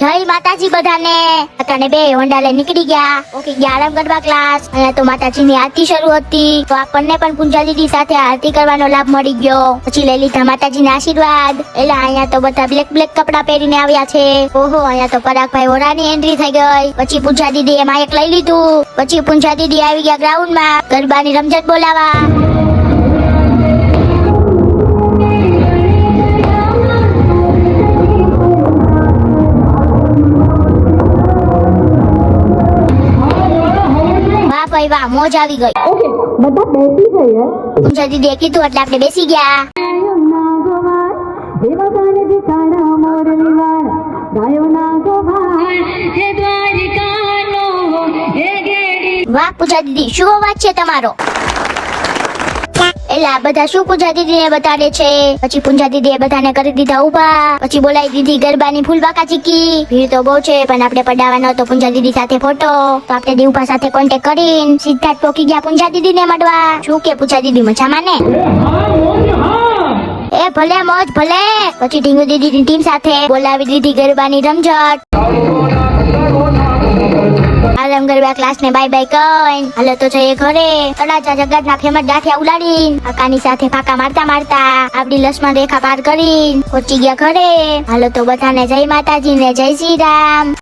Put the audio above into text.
જય માતાજી બધાને. અત્યારે બે હોન્ડા લઈને નીકળી ગયા. ઓકે ગયા આરામ કરવા ક્લાસ. અહીંયા તો માતાજીની આરતી શરૂ હતી, તો આપણને પણ પૂંજા દીદી સાથે આરતી કરવાનો લાભ મળી ગયો. પછી લઈ લીધા માતાજીના આશીર્વાદ. એટલે અહીંયા તો બધા બ્લેક કપડા પહેરીને આવ્યા છે. ઓહો, અહીંયા તો પરાગભાઈ ઓરાની એન્ટ્રી થઈ ગઈ. પછી પૂંજા દીદી એ માઇક લઈ લીધું. પછી પૂંજા દીદી આવી ગયા ગ્રાઉન્ડમાં ગરબાની રમઝટ બોલાવા. ભાઈ વાહ, મોજ આવી ગઈ. ઓકે, બધા બેસી જઈએ. પૂંજા દીદીએ કીધું એટલે આપણે બેસી ગયા. વાહ પૂજા દીદી, શું અવાજ છે તમારો? એટલે આ બધા શું પૂજા દીદી ને બતાડે છે. પછી પૂંજા દીદી એ બધાને કરી દીધા ઉભા. પછી બોલાવી દીધી ગરબાની ફૂલબાકા ચીકી. ભીડ તો બહુ છે, પણ આપણે પડાવવાનો તો પૂંજા દીદી સાથે ફોટો. તો આપણે દીવભા સાથે કોન્ટેક્ટ કરીને સીધા જ પોકી ગયા પૂંજા દીદી ને મળવા. શું કે પૂંજા દીદી મજામાં ને? એ ભલે મોજ ભલે. પછી ઢીંગુ દીદી ટીમ સાથે બોલાવી દીધી ગરબાની રમઝટ. આરામ ગરબા ક્લાસ ને બાય બાય કઈ હાલો તો જઈએ ઘરે. તળાજા જગત ના ફેમસ ગાંઠિયા ઉલાડીને કાકાની સાથે ફાકા મારતા આપડી લક્ષ્મણ રેખા પાર કરીને પહોંચી ગયા ઘરે. હાલો તો બધાને જય માતાજી ને જય શ્રી રામ.